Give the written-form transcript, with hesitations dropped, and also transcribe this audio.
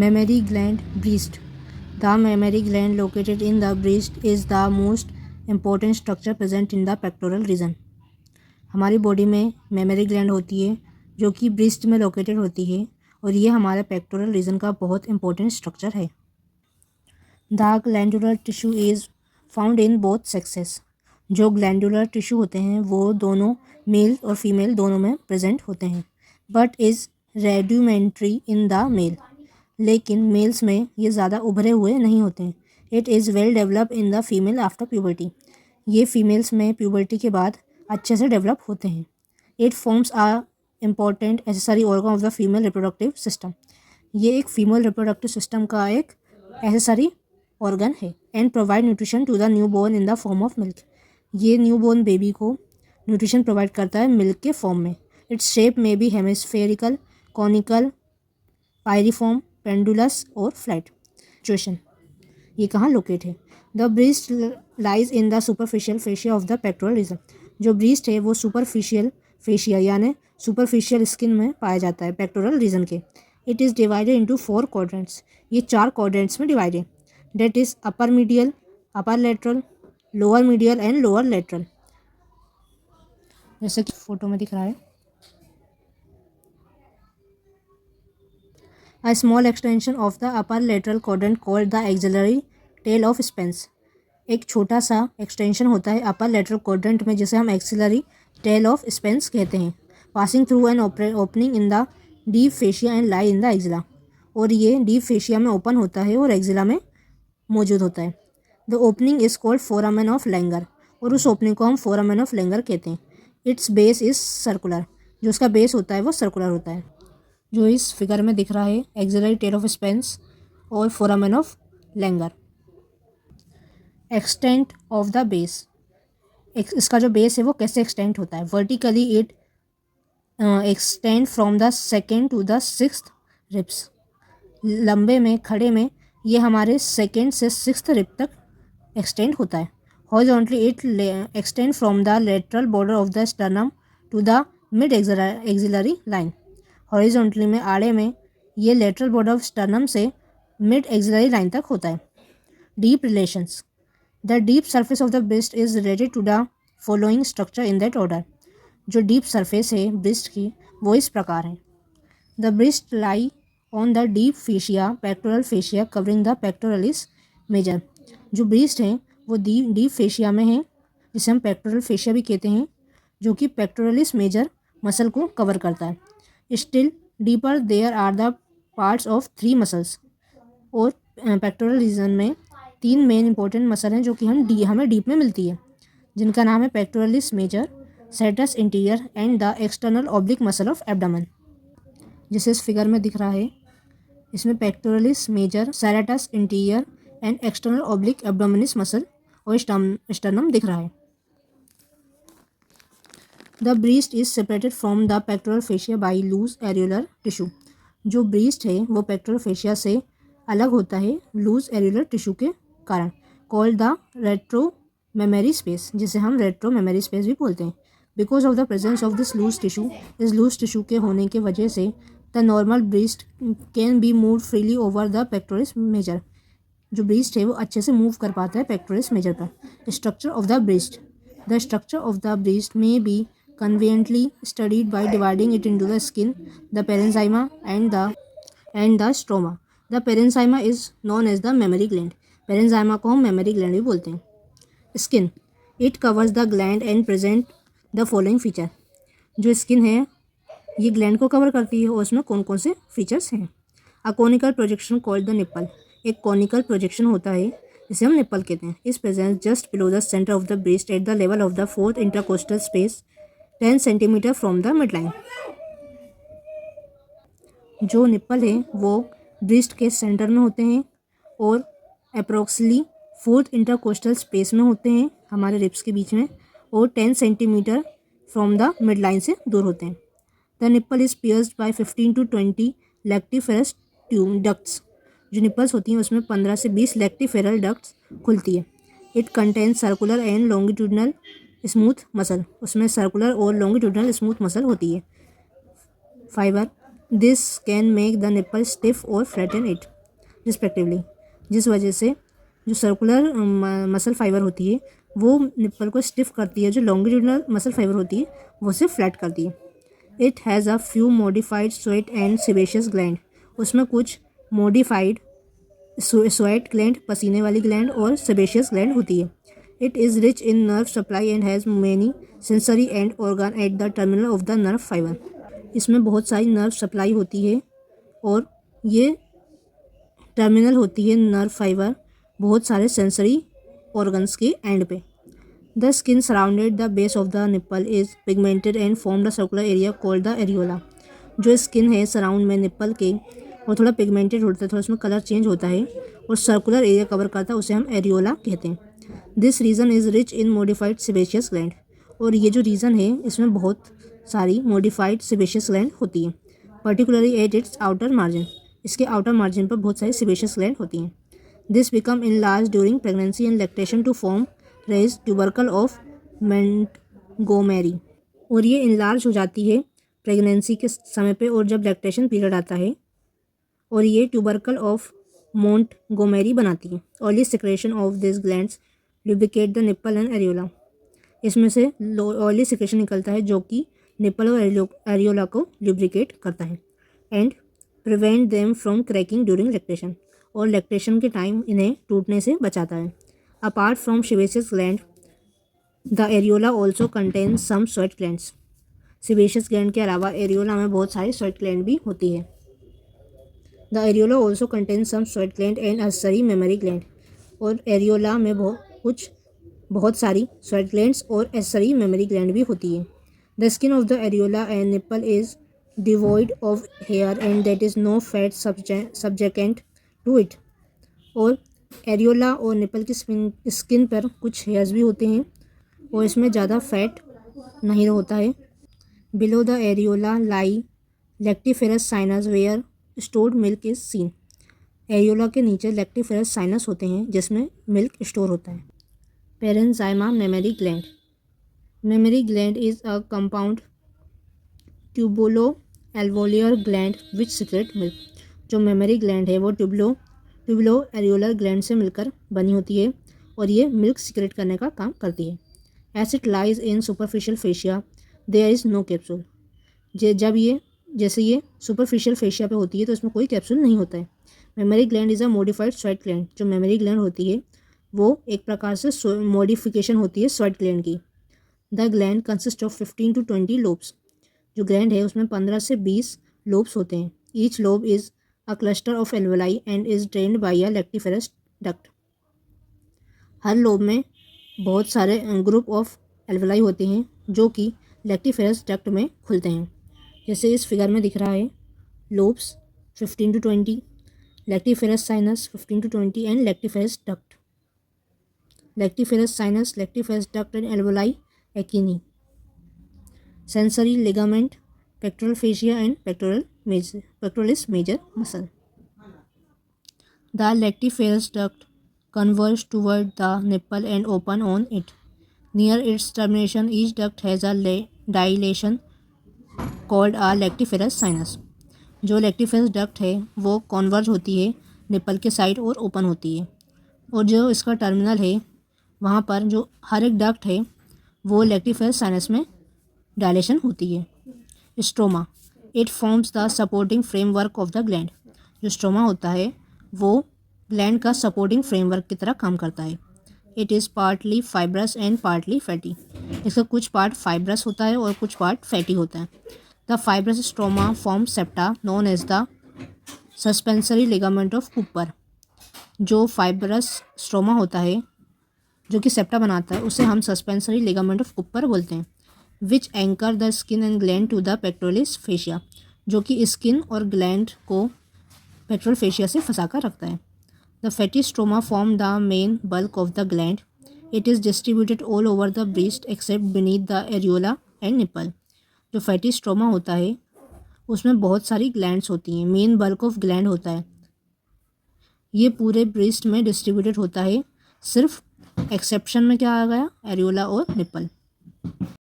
Mammary gland breast. The mammary gland located in the breast is the most important structure present in the pectoral region. हमारी body में memory gland होती है जो कि breast में located होती है और ये हमारे पेक्टोरल रीजन का बहुत इंपॉर्टेंट स्ट्रक्चर है. The glandular tissue is found in both sexes. जो ग्लैंडुलर टिश्यू होते हैं वो दोनों मेल और फीमेल दोनों में प्रेजेंट होते हैं, but is rudimentary in the male. लेकिन मेल्स में ये ज़्यादा उभरे हुए नहीं होते हैं. It is well develop in the female after puberty. ये फीमेल्स में प्यूबर्टी के बाद अच्छे से डेवलप होते हैं. It forms a important accessory organ of the female reproductive system. ये एक फीमेल रिप्रोडक्टिव सिस्टम का एक एसेसरी ऑर्गन है. And provide nutrition to the new born in the form of milk. ये न्यू बॉर्न बेबी को nutrition provide करता है milk के फॉर्म में. इट्स शेप में बी हेमिस्फेरिकल, कॉनिकल, पायरिफॉर्म, पेंडुलस और फ्लैट. सिचुएशन ये कहाँ लोकेट है. The breast lies in the superficial fascia of the pectoral region. जो ब्रीस्ट है वो सुपरफिशियल फेशिया यानी सुपरफिशियल स्किन में पाया जाता है पेक्टोरल रीजन के. It is divided into 4 quadrants. ये 4 क्वाड्रेंट्स में divided. That is upper medial, upper lateral, lower medial and lower lateral. जैसे कि फोटो में दिख रहा है. A small extension of the upper lateral quadrant called the axillary tail of Spence. एक छोटा सा एक्सटेंशन होता है अपर लेटरल क्वाड्रेंट में जिसे हम एक्सिलरी टेल ऑफ स्पेंस कहते हैं. Passing through an opening in the deep fascia and lie in the axilla. और ये डीप फेशिया में ओपन होता है और एक्जिला में मौजूद होता है. The opening is called foramen of Langer. और उस ओपनिंग को हम फोरामेन ऑफ लैंगर कहते हैं. It's base is circular. जो उसका बेस होता है वो सर्कुलर होता है. जो इस फिगर में दिख रहा है एक्सिलरी टेल ऑफ स्पेंस और foramen of Langer. Extent of the base. इसका जो बेस है वो कैसे एक्सटेंड होता है. Vertically it extend from the second to the 6th ribs. लंबे में खड़े में ये हमारे सेकेंड से 6th रिब तक एक्सटेंड होता है. Horizontally it extend from the lateral border of the sternum to the mid axillary line. Horizontally में आड़े में ये लेटरल बॉर्डर ऑफ स्टर्नम से मिड एक्सिलरी लाइन तक होता है. Deep relations. The deep surface of the breast is related to the following structure in that order. जो deep surface है ब्रेस्ट की वो इस प्रकार है. The breast lie on the deep fascia, pectoral fascia covering the pectoralis major. जो breast है वो डीप फेशिया में है जिसे हम पेक्टोरल फेशिया भी कहते हैं, जो कि पेक्टोरलिस मेजर मसल को कवर करता है. Still deeper there are the parts of 3 muscles. और पेक्टोरल रीजन में 3 मेन इंपॉर्टेंट मसल हैं जो कि हमें डीप में मिलती है, जिनका नाम है pectoralis major, serratus anterior and the external oblique muscle of abdomen. जिसे इस फिगर में दिख रहा है इसमें pectoralis major, serratus anterior and external oblique abdominis muscle और स्टर्नम दिख रहा है. The breast is separated from the pectoral fascia by loose areolar tissue. जो ब्रीस्ट है वो पेक्टोरल फेशिया से अलग होता है लूज एरियुलर टिश्यू के कारण. Called the retromammary space, जिसे हम रेट्रो मेमोरी स्पेस भी बोलते हैं. Because of the presence of this loose tissue, इस लूज टिश्यू के होने की वजह से the normal breast can be move freely over the pectoralis major. जो ब्रीस्ट है वो अच्छे से मूव कर पाता है पेक्टोरलिस मेजर पर. Structure of the breast. The structure of the breast may be conveniently studied by dividing it into the skin, the parenchyma and the stroma. The parenchyma is known as the mammary gland. parenchyma को हम mammary gland भी बोलते हैं. Skin. It covers the gland and present the following feature. जो skin है ये gland को cover करती है और उसमें कौन कौन से features हैं. A conical projection called the nipple. एक conical projection होता है जिसे हम nipple कहते हैं. Is present just below the center of the breast at the level of the 4th intercostal space 10 centimetre from the mid line. जो nipple है वो ब्रेस्ट के सेंटर में होते हैं और अप्रोक्सली 4th इंटरकोस्टल स्पेस में होते हैं हमारे रिब्स के बीच में, और 10 centimetre from the midline से दूर होते हैं. The nipple is pierced by 15 to 20 lactiferous tube ducts. जो निप्पल्स होती हैं उसमें 15 से 20 लैक्टिफेरल डक्ट्स खुलती है. It contains circular and longitudinal smooth muscle. उसमें सर्कुलर और लॉन्गिट्यूडनल स्मूथ मसल होती है. Fibre. This can make the nipple stiff और फ्लैटन इट रिस्पेक्टिवली, जिस वजह से जो सर्कुलर मसल फाइबर होती है वो निप्पल को स्टिफ करती है, जो लॉन्गिट्यूडनल मसल फाइबर होती है वो उसे फ्लैट करती है। It has a few modified sweat and sebaceous gland, उसमें कुछ मॉडिफाइड स्वेट ग्लैंड पसीने वाली ग्लैंड और सेबेशियस ग्लैंड होती है। It is rich in nerve supply and has many sensory and organ at the terminal of the nerve fibre, इसमें बहुत सारी नर्व सप्लाई होती है और ये टर्मिनल होती है नर्व फाइबर बहुत सारे सेंसरी ऑर्गन्स के एंड पे। The skin surrounded the base of the nipple is pigmented and form the circular area called the areola, जो स्किन है सराउंड में निप्पल के वो थोड़ा पिगमेंटेड होता है, थोड़ा उसमें कलर चेंज होता है और सर्कुलर एरिया कवर करता है, उसे हम एरियोला कहते हैं। This region is rich in modified sebaceous gland, और ये जो रीजन है इसमें बहुत सारी मॉडिफाइड सेबेशियस ग्लैंड होती है, particularly at its outer margin, इसके आउटर मार्जिन पर बहुत सारी सेबेशियस ग्लैंड होती हैं। This become enlarge during pregnancy and lactation to form raised tubercle of Montgomery, और ये इनलार्ज हो जाती है प्रेगनेंसी के समय पे और जब लैक्टेशन पीरियड आता है, और ये ट्यूबरकल ऑफ मोंटगोमेरी बनाती है। Oily secretion of this glands lubricate the nipple and areola, इसमें से ऑयली सिक्रेशन निकलता है जो कि निप्पल और एरियोला को लुब्रिकेट करता है। And prevent them from cracking during lactation, और लैक्टेशन के टाइम इन्हें टूटने से बचाता है। Apart from sebaceous gland the areola also contain some sweat glands, sebaceous gland के अलावा एरियोला में बहुत सारी स्वेट ग्लैंड भी होती है। The areola also contain some sweat gland and accessory mammary gland, और एरियोला में बहुत सारी स्वेट ग्लैंड्स और एक्सेसरी मेमोरी ग्लैंड भी होती है। The skin of the areola and nipple is devoid of hair and that is no fat subjacent to it, और areola और निप्पल की स्किन पर कुछ हेयर्स भी होते हैं और इसमें ज़्यादा फैट नहीं होता है। Below the areola lie lactiferous sinus where stored milk is seen, areola के नीचे लैक्टिफेरस साइनस होते हैं जिसमें मिल्क स्टोर होता है। Parenchyma mammary gland, mammary gland is a compound tubulo alveolar gland which secrete milk, जो मेमोरी ग्लैंड है वो ट्यूबुलो एरियोलर ग्लैंड से मिलकर बनी होती है और ये मिल्क सिक्रेट करने का काम करती है। As it lies in superficial fascia there is no capsule, जैसे ये सुपरफिशियल फेशिया पे होती है तो इसमें कोई कैप्सूल नहीं होता है। Mammary gland is a modified sweat gland, जो मेमोरी ग्लैंड होती है वो एक प्रकार से मॉडिफिकेशन होती है स्वेट ग्लैंड की। The gland consist of 15 to 20 lobes, जो ग्लैंड है उसमें 15 से 20 लोब्स होते हैं। Each lobe is a cluster of alveoli and is drained by a lactiferous duct, हर लोब में बहुत सारे ग्रुप ऑफ एल्वोलाई होते हैं जो कि लैक्टिफेरस डक्ट में खुलते हैं, जैसे इस फिगर में दिख रहा है। Lobes 15 to 20, lactiferous sinus 15 to 20 and lactiferous duct, lactiferous sinus, lactiferous duct and alveoli एक्टिनी, sensory ligament, pectoral fascia and pectoralis major muscle. The lactiferous duct converge toward the nipple and open on it. Near its termination, each duct has a dilation called a lactiferous sinus. जो lactiferous duct है वो converge होती है nipple के side और open होती है, और जो इसका टर्मिनल है वहाँ पर जो हर एक डक्ट है वो lactiferous sinus में डायलेशन होती है। Stroma, it forms the supporting framework of the gland, जो स्ट्रोमा होता है वो ग्लैंड का सपोर्टिंग फ्रेमवर्क की तरह काम करता है। It is partly fibrous and partly fatty, इसका कुछ पार्ट फाइब्रस होता है और कुछ पार्ट फैटी होता है। The fibrous stroma form septa known as the suspensory ligament of Cooper, जो फाइब्रस स्ट्रोमा होता है जो कि सेप्टा बनाता है उसे हम सस्पेंसरी लिगामेंट ऑफ कूपर बोलते हैं। Which anchor the skin and gland to the pectoralis fascia, जो कि स्किन और ग्लैंड को पेक्टोरल फेशिया से फंसा कर रखता है। The fatty stroma form the main bulk of the gland. It is distributed all over the breast except beneath the areola and nipple. जो फैटी स्ट्रोमा होता है उसमें बहुत सारी ग्लैंड्स होती हैं, मेन बल्क ऑफ ग्लैंड होता है, ये पूरे ब्रेस्ट में डिस्ट्रीब्यूटेड होता है, सिर्फ एक्सेप्शन में क्या आ गया, एरियोला और निप्पल।